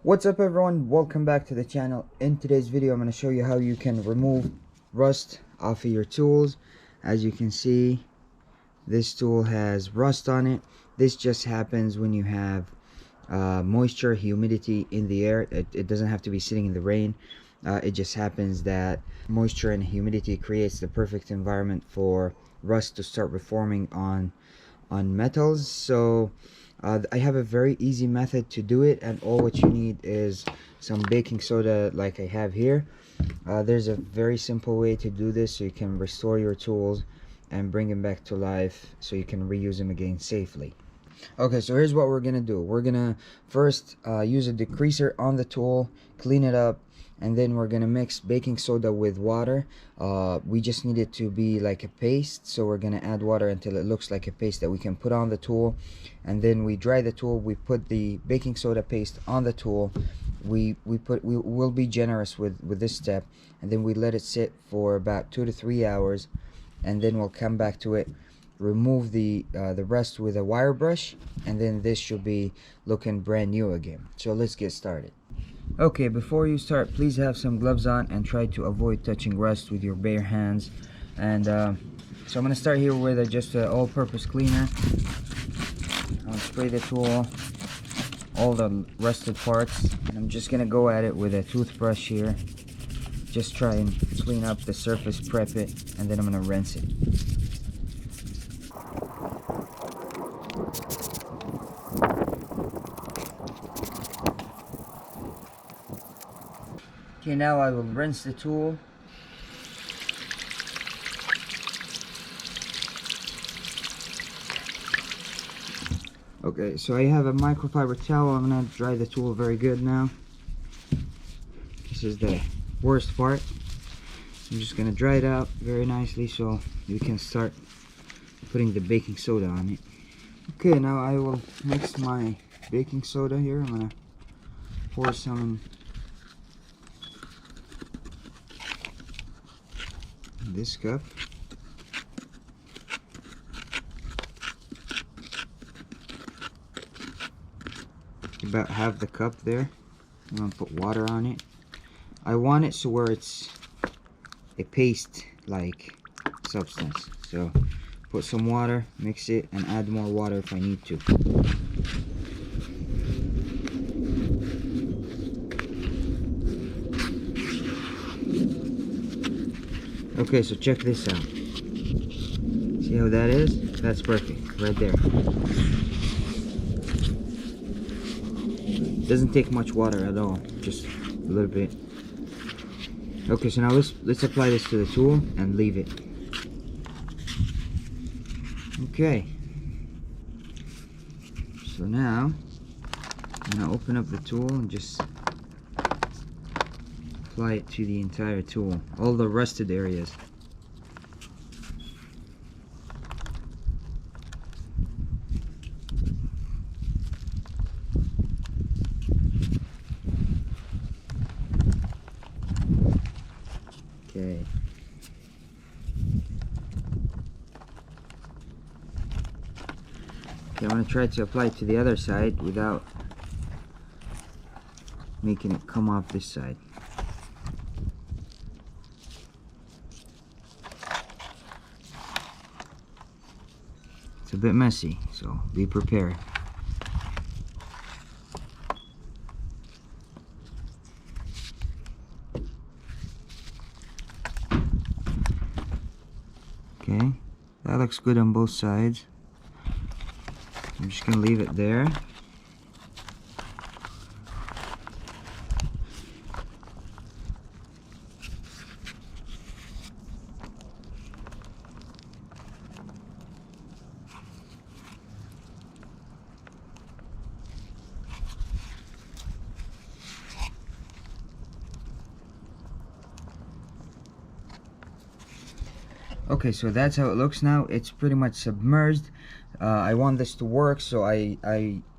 What's up everyone, welcome back to the channel. In today's video I'm going to show you how you can remove rust off of your tools. As you can see, this tool has rust on it. This just happens when you have moisture, humidity in the air. It doesn't have to be sitting in the rain. It just happens that moisture and humidity creates the perfect environment for rust to start reforming on metals. So I have a very easy method to do it, and all what you need is some baking soda like I have here. There's a very simple way to do this so you can restore your tools and bring them back to life so you can reuse them again safely. Okay, so here's what we're gonna do. We're gonna first use a degreaser on the tool, clean it up, and then we're gonna mix baking soda with water. We just need it to be like a paste, so we're gonna add water until it looks like a paste that we can put on the tool, and then we dry the tool. We put the baking soda paste on the tool. We will be generous with this step, and then we let it sit for about 2 to 3 hours, and then we'll come back to it, remove the rest with a wire brush, and then this should be looking brand new again. So let's get started. Okay, before you start, please have some gloves on and try to avoid touching rust with your bare hands. And so I'm going to start here with just an all-purpose cleaner. I'll spray the tool, all the rusted parts, and I'm just going to go at it with a toothbrush here. Just try and clean up the surface, prep it, and then I'm going to rinse it. Okay, now I will rinse the tool. Okay, so I have a microfiber towel. I'm gonna dry the tool very good now. This is the worst part. I'm just gonna dry it out very nicely so you can start putting the baking soda on it. Okay, now I will mix my baking soda here. I'm gonna pour some in this cup. About half the cup there. I'm gonna put water on it. I want it so where it's a paste like substance, so put some water, mix it, and add more water if I need to. Okay, so check this out. See how that is? That's perfect right there. Doesn't take much water at all, just a little bit. Okay, so now let's apply this to the tool and leave it. Okay, so now I'm gonna open up the tool and just apply it to the entire tool, all the rusted areas. Okay. Okay, I'm going to try to apply it to the other side without making it come off this side. It's a bit messy, so be prepared. Okay, that looks good on both sides. I'm just gonna leave it there. Okay, so that's how it looks now. It's pretty much submerged. I want this to work, so I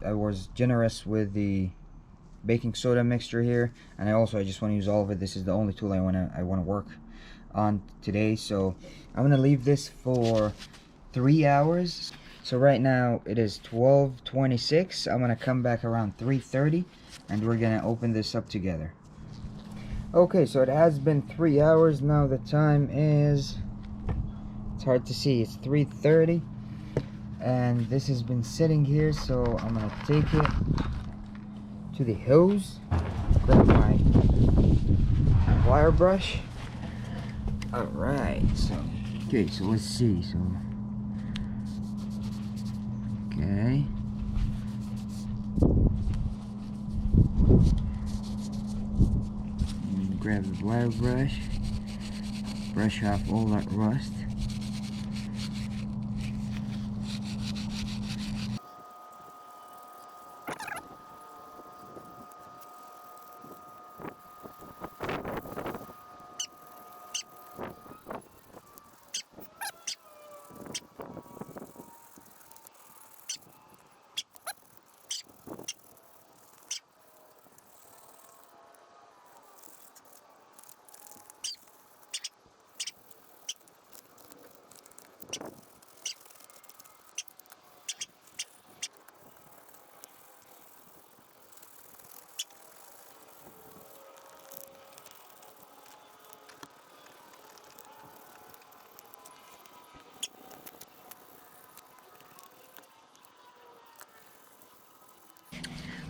was generous with the baking soda mixture here, and I just want to use all of it. This is the only tool I wanna work on today, so I'm gonna leave this for 3 hours. So right now it is 12:26. I'm gonna come back around 3:30 and we're gonna open this up together. Okay, so it has been 3 hours now. The time is, it's hard to see, it's 3:30, and this has been sitting here. So I'm gonna take it to the hose, grab my wire brush. All right, so okay, so let's see. So okay, grab the wire brush, brush off all that rust.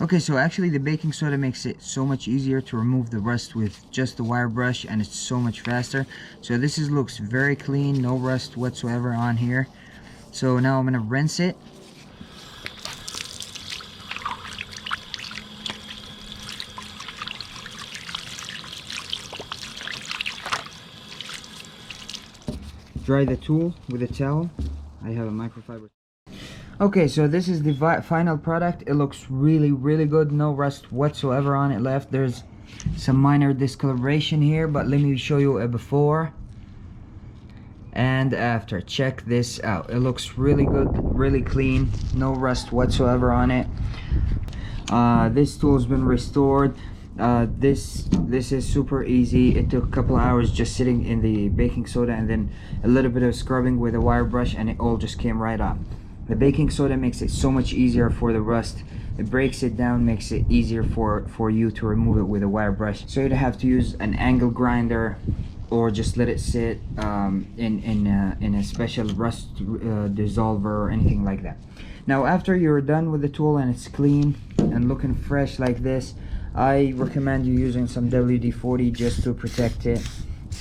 Okay, so actually the baking soda makes it so much easier to remove the rust with just the wire brush, and it's so much faster. So this looks very clean, no rust whatsoever on here. So now I'm gonna rinse it. Dry the tool with a towel. I have a microfiber. Okay, so this is the final product. It looks really good, no rust whatsoever on it left. There's some minor discoloration here, but let me show you a before and after. Check this out. It looks really good, really clean, no rust whatsoever on it. This tool's been restored. This is super easy. It took a couple hours just sitting in the baking soda and then a little bit of scrubbing with a wire brush, and it all just came right off. The baking soda makes it so much easier for the rust. It breaks it down, makes it easier for you to remove it with a wire brush. So you don't have to use an angle grinder or just let it sit in a special rust dissolver or anything like that. Now after you're done with the tool and it's clean and looking fresh like this, I recommend you using some WD-40 just to protect it.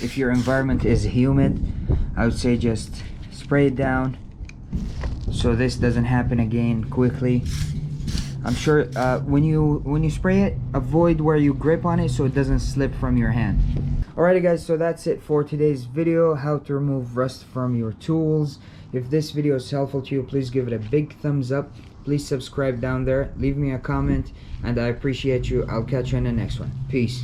If your environment is humid, I would say just spray it down so this doesn't happen again quickly. I'm sure when you spray it, avoid where you grip on it so it doesn't slip from your hand. Alrighty guys, so that's it for today's video, how to remove rust from your tools. If this video is helpful to you, please give it a big thumbs up. Please subscribe down there, leave me a comment, and I appreciate you. I'll catch you in the next one. Peace.